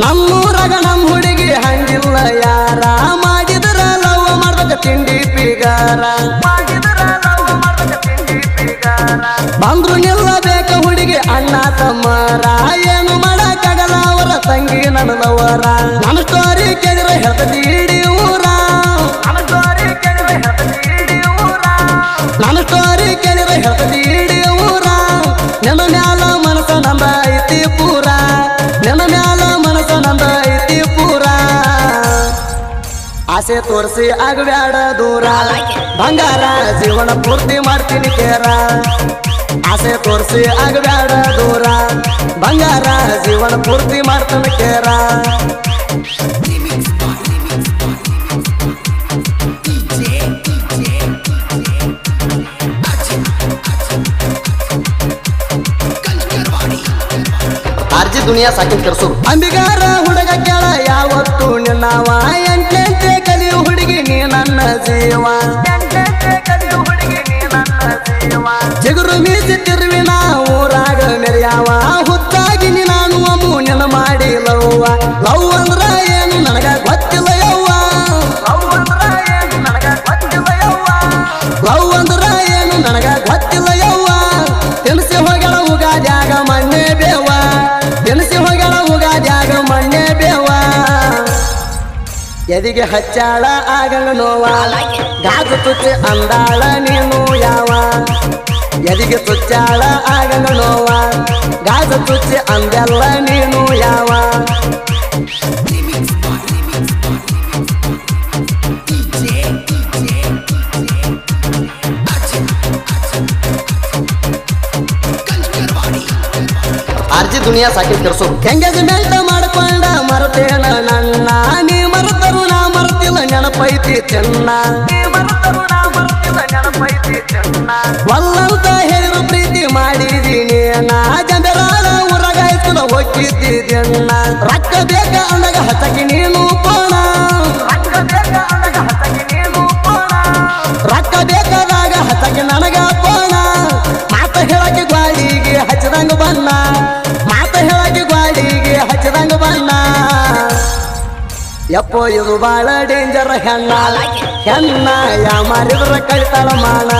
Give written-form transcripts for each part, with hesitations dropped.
ನಮ್ಮೂರಾಗ ನಮ್ಮ ಹುಡುಗಿ ಹಂಗಿಲ್ಲ ಯಾರ ಮಾಡಿದ್ರ ಲವ್ ಮಾಡ್ಬೇಕ ತಿಂಡಿ ಪಿಗಾರ ಬಂದ್ರು ನಿಲ್ಲಬೇಕ ಹುಡುಗಿ ಅಣ್ಣ ತಮ್ಮರ ಏನು ಮಾಡಕ್ಕಾಗಲ್ಲ ಅವರ ತಂಗಿ ನನ್ನದವರ ನನ್ನ ಸ್ಟೋರಿ ಕೇಳಿದ್ರೆ ಹೇಳ್ತದಿ ಇಡೀ ಊರ ನನ್ನ ಸ್ಟೋರಿ ಕೇಳಿದ್ರೆ ಹೇಳ್ತದಿ ಇಡೀ ಊರ ನನ್ನ ಮ್ಯಾಲ ಮನಸ ನಂದ ಐತಿ ಪೂರ ನನ್ನ ಮ್ಯಾಲ ಮನಸ ನಂದ ಐತಿ ಪೂರ ಆಸೆ ತೋರಿಸಿ ಆಗಬ್ಯಾಡ ದೂರ ಬಂಗಾರ ಜೀವನ ಪೂರ್ತಿ ಮಾಡ್ತೀನಿ ಕೇರ ಆಸೆ ತೋರಿಸಿ ಆಗಬ್ಯಾಡ ದೂರ ಬಂಗಾರ ಜೀವನ ಪೂರ್ತಿ ಮಾಡ್ತೀನಿ ಕೇರ ಆರ್ಜಿ ದುನಿಯಾ ಸಾಕಿನ ಕೆರ್ಸೂರು ಅಂಬಿಗಾರ ಹುಡುಗ ಕೆಳ ಯಾವತ್ತು ನಿನ್ನವ ಎಂಟೆಂಟೆ ಕಲಿಯು ಹುಡುಗಿ ನೀ ನನ್ನ ಜೀವ ಚಿಗುರು ಮೀಸಿ ತಿರುವಿನ ಊರಾಗ ಮೆರೆಯವ ಹುತ್ತಾಗಿ ನೀ ನಾನು ಅಮ್ಮು ನಿನ್ನ ಮಾಡಿ ಲವ್ವ ಲವ್ ಅಂದ್ರ ಏನು ನನಗ ಗೊತ್ತಿಲ್ಲ ಯವ್ವ ಲವ್ ಅಂದ್ರ ಏನು ನನಗ ಗೊತ್ತಿಲ್ಲ ಯವ್ವ ತಿಳಿಸಿ ಹೋಗಳ ಉಗಾದ್ಯಾಗ ಮಣ್ಣೆ ಬೇವ ತಿಳಿಸಿ ಹೋಗಳ ಉಗಾದ್ಯಾಗ ಮಣ್ಣೆ ಬೇವ ಎದಿಗೆ ಹಚ್ಚಾಳ ಆಗಂಗ ನೋವ ಗಾಜು ತುಚ್ಚಿ ಅಂದಾಳ ನೀನು ಯಾವ ಎದಿಗೆ ತುಚ್ಚಾಳ ಆಗಂಗ ನೋವ ಗಾಜು ತುಚ್ಚಿ ಅಂದೆಲ್ಲ ನೀನು ಯಾವ ಆರ್ಜಿ ದುನಿಯಾ ಸಾಕಿನ ಕೆರ್ಸೂರು ಎಂಗೇಜ್ಮೆಂಟ್ ಮಾಡ್ಕೊಂಡ ಮರ್ತೇನ ನನ್ನ ನೀ ಮರ್ತರು ನಾ ಮರ್ತಿಲ್ಲ ನೆನಪೈತಿ ಚೆನ್ನ ಒಲ್ಲಂತ ಹೇಳಿರು ಪ್ರೀತಿ ಮಾಡಿದೀನಿ ನಾ ಜಂಬೆರಾಳ ಊರಾಗಾಯ್ತು ಹೋಗಿದ್ದಿದ್ದೆನ್ನ ರೊಕ್ಕ ಬೇಕ ಅಂದಾಗ ಹಚ್ಚಕಿ ನೀನು ಪೋಣ ರೊಕ್ಕ ಬೇಕಾದಾಗ ಹಚ್ಚಕಿ ನನಗ ಪೋಣ ಮಾತ ಹೇಳಕ್ಕೆ ಗ್ವಾಡಿಗೆ ಹಚ್ಚದಂಗ ಬನ್ನ ಮಾತ ಹೇಳಕ್ಕೆ ಗ್ವಾಡಿಗೆ ಹಚ್ಚದಂಗ ಬನ್ನ ಯಪ್ಪೋ ಇದು ಬಾಳ ಡೇಂಜರ್ ಹೆಣ್ಣ ಹೆಣ್ಣ ಯಾ ಮಾರಿದ್ರ ಕಳಿತಾಳ ಮಾನ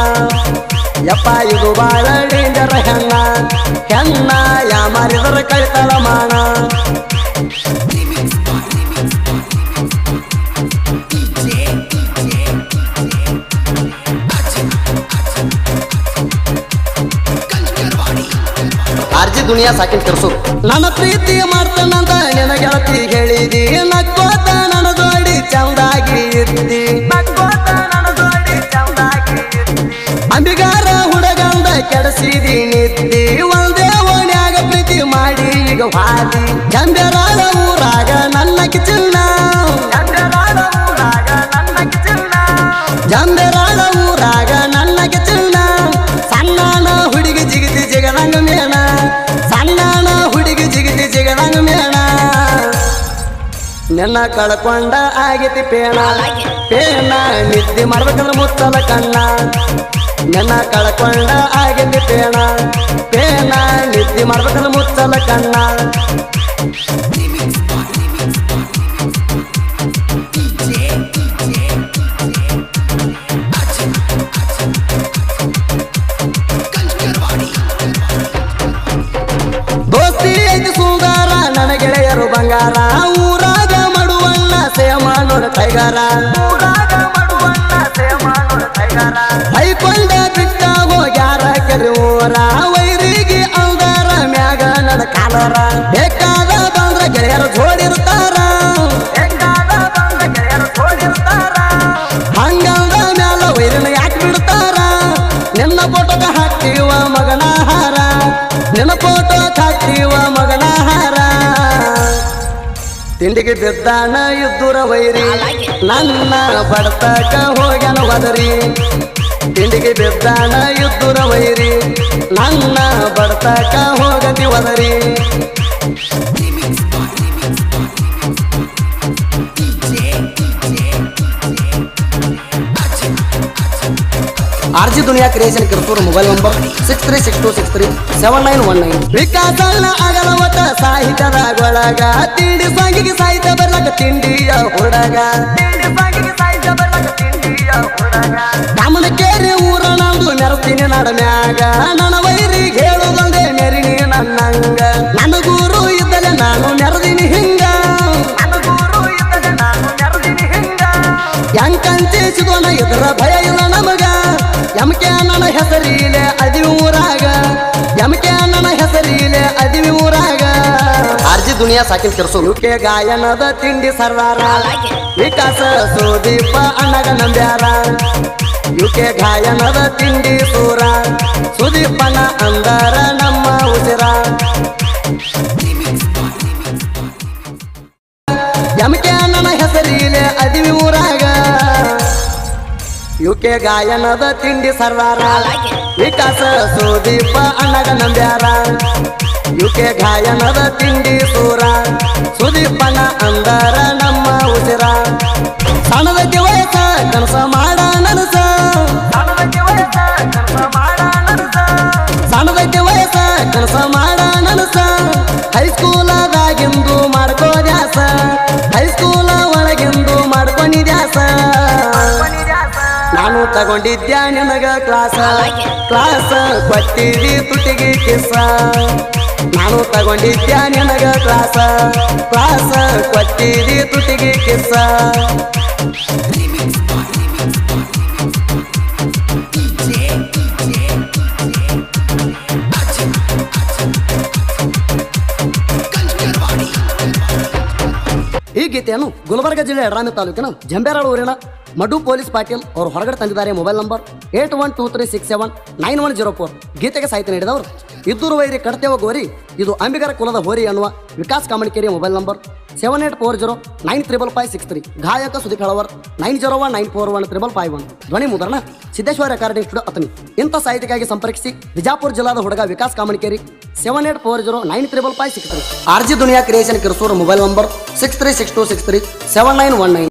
ಯಪ್ಪ ಇದು ಬಾಳ ಡೇಂಜರ್ ಹೆಣ್ಣ ಹೆಣ್ಣ ಯಾ ಮಾರಿದ್ರ ಕಳಿತಾಳ ಮಾನ ಆರ್ಜಿ ದುನಿಯಾ ಸಾಕಿನ ಕೆರ್ಸೂರು ನನ್ನ ಪ್ರೀತಿ ಮಾಡ್ತಾನಂತ ನಿನ ಗೆಳತಿ ಹೇಳಿದಿ ನಕ್ಕೋತ ನನ್ನ ಜೋಡಿ ಚಂದಾಗಿ ಇದ್ದಿ ಅಂಬಿಗಾರ ಹುಡುಗಂದ ಕೆಡಸಿದಿ ನಿದ್ದಿ ಒಂದೇ ಓಣ್ಯಾಗ ಪ್ರೀತಿ ಮಾಡಿ ಈಗ ಹಾದಿ ಜಂಬೆರಾಳ ಊರಾಗ ನನ್ನ ಕಿಚಿಲ್ಲ ಜಂಬೆರಾಳ ಊರಾಗ ನನ್ನ ಕಿಚಿಲ್ಲ ಸಣ್ಣನ ಹುಡುಗಿ ಜಿಗಿತಿ ಜಿಗದಂಗ ಮೇಣ ಸಣ್ಣನ ಹುಡುಗಿ ಜಿಗಿತಿ ಜಿಗದಂಗ ಮೇಣ ನಿನ್ನ ಕಳ್ಕೊಂಡ ಆಗೈತಿ ಪೇಣ ಪೇಣ ನಿದ್ದೆ ಮಾಡ್ಬೇಕಂದ್ರ ಮುತ್ತಲ ಕಣ್ಣ ನಿನ್ನ ಕಳ್ಕೊಂಡ ಆಗೈತಿ ಪೇಣ ಪೇಣ ನಿದ್ದೆ ಮಾಡ್ಬೇಕಂದ್ರ ಮುತ್ತಲ ಕಣ್ಣ ದೋಸ್ತಿ ಐತಿ ಸುಂಗಾರ ನನ್ನ ಗೆಳೆಯರು ಬಂಗಾರ ಊರಾಗ ಮಡುವಣ್ಣ ಸೇಮಾನೋರ ಟೈಗಾರ ಹೈಕೊಂಡ ಬಿಟ್ಟ ಹೋಗ್ಯಾರ ಕೆರೆಯೂರ ವೈರಿಗೆ ಅಂದಾರ ಮ್ಯಾಗ ನನ್ನ ಕಾಲರ ಬೇಕಾದ ಬಂದ್ರ ಗೆಳೆಯರು ಜೋಡಿರ್ತಾರ ಹಂಗಂದ ಮ್ಯಾಲ ವೈರಿನ ಯಾಕೆ ಬಿಡ್ತಾರ ನಿನ್ನ ಫೋಟೋಗ ಹಾಕ್ತೀವ ಮಗನ ಹಾರ ನಿನ್ನ ಫೋಟೋ ಹಾಕ್ತೀವ ಮಗನ ಹಾರ ತಿಂಡಿಗೆ ಬಿದ್ದಾನ ಇದ್ದೂರ ವೈರಿ ನನ್ನ ಬಡತಕ ಹೋಗ್ಯಾನ ಒದರಿ ತಿಂಡಿಗೆ ಬಿದ್ದಾನ ಇದ್ದೂರ ವೈರಿ ನನ್ನ ಬಡತಕ ಹೋಗತಿ ಒದರಿ RG ದುನಿಯಾ ಕ್ರಿಯೇಷನ್ ಕಿರ್ತೂರು ಮೊಬೈಲ್ ನಂಬರ್ 6362637919. ವಿಕಾಸಲ್ಲ ಅಗಲವತ ಸಾಹಿತ್ಯದ ಗೊಳಗ ತಿಂಡಿ ಸಾಂಗಿಗೆ ಸಾಹಿತ್ಯ ಬರ್ಲಕ ತಿಂಡಿಯ ಹುಡುಗ ಕಾಮನಕೇರಿ ಊರ ನಂದು ನೆರಸ್ತೀನಿ ನಡಮ್ಯಾಗ ನನ್ನ ವೈರಿಗೆ ಹೇಳುದಂದೆ ನೆರಿನಿ ನನ್ನಂಗ ನನ್ನ ಗುರು ಇದ್ದಲೆ ನಾನು ನೆರದಿನಿ ಹಿಂಗ ಹೆಂಕಂಚಿಸಿದೋನ ಇದರ ಭಯ ಇಲ್ಲ ನಮಗ ಯಮಕೆ ನನ್ನ ಹೆಸರೀಲೆ ಅದಿವಿ ಊರಾಗ ಯಮಕೆ ನನ್ನ ಹೆಸರೀಲೆ ಅದಿವಿ ಊರಾಗ RG ದುನಿಯಾ ಸಾಕಿನ ಕೆರ್ಸು ಯುಕೆ ಗಾಯನದ ತಿಂಡಿ ಸರ್ದಾರ ವಿಕಾಸ ಸುದೀಪ ಅಣ್ಣಗ ನಂಬ್ಯಾರ ಯುಕೆ ಗಾಯನದ ತಿಂಡಿ ಸೂರ ಸುದೀಪನ ಅಂದರ ನಮ್ಮ ಉಸಿರ ಯಮಕೆ ನನ್ನ ಹೆಸರೀಲೆ ಅದಿವಿ ಊರಾಗ ಯುಕೆ ಗಾಯನದ ತಿಂಡಿ ಸರ್ದಾರ ವಿಕಾಸ ಸುದೀಪ ಅಣ್ಣಗ ನಂಬ್ಯಾರ ಯುಕೆ ಗಾಯನದ ತಿಂಡಿ ಸೂರ ಸುದೀಪನ ಅಂದರ ನಮ್ಮ ಉಸಿರ ಸಣ್ಣದಕ್ಕೆ ವಯಸ್ಸ ಕನಸ ಮಾಡ ನನಸ ಸಣ್ಣದಕ್ಕೆ ವಯಸ್ಸ ಕನಸ ಮಾಡ ನನಸ ಹೈಸ್ಕೂಲದಾಗಿಂದು ಮಾಡ್ಕೋ ದ್ಯಾಸ ಹೈಸ್ಕೂಲ ಒಳಗಿಂದು ಮಾಡ್ಕೊನಿ ದ್ಯಾಸ ನಾನು ತಗೊಂಡಿದ್ಯ ನಿನಗ ಕ್ಲಾಸ ಕೊಟ್ಟಿದಿ ತುಟಿಗೆ ಕಿಸ ನಾನು ತಗೊಂಡಿದ್ಯ ನಿನಗ ಕ್ಲಾಸ ಕೊಟ್ಟಿದಿ ತುಟಿಗೆ ಕಿಸ ಈ ಗೀತೆಯನ್ನು ಗುಲ್ಬರ್ಗ ಜಿಲ್ಲೆ ಯಡ್ರಾಮಿ ತಾಲೂಕಿನ ಜಂಬೇರಾಳ ಊರಿನ ಮಡು ಪೊಲೀಸ್ ಪಾಟೀಲ್ ಅವರು ಹೊರಗಡೆ ತಂದಿದ್ದಾರೆ. Mobile number 8123679104. ಗೀತೆಗೆ ಸಾಹಿತ್ಯ ನೀಡಿದವರು ಇದ್ದೂರು ವೈರಿ ಕಡ್ತೇವ ಗೋರಿ ಇದು ಅಂಬಿಗರ ಕುಲದ ಹೋರಿ ಅನ್ನುವ ವಿಕಾಸ್ ಕಾಮಣಿಕೇರಿ. Mobile number 7840935563. ಗಾಯಕ ಸುದೀಪ್ ಹೆಳವರ್ 9019415551. ಧ್ವನಿ ಮುದ್ರಣ ಸಿದ್ದೇಶ್ವರ ರೆಕಾರ್ಡಿಂಗ್ ಸ್ಟುಡಿಯೋ ಅತನಿ. ಇಂಥ ಸಾಹಿತ್ಯಕ್ಕಾಗಿ ಸಂಪರ್ಕಿಸಿ ಬಿಜಾಪುರ ಜಿಲ್ಲಾದ ಹುಡುಗ ವಿಕಾಸ್ ಕಾಮಣಿಕೇರಿ 7840935563. RG ದುನಿಯಾ ಕ್ರಿಯೇಷನ್ ಕಿರ್ಸೂರು ಮೊಬೈಲ್ ನಂಬರ್ 6362637919.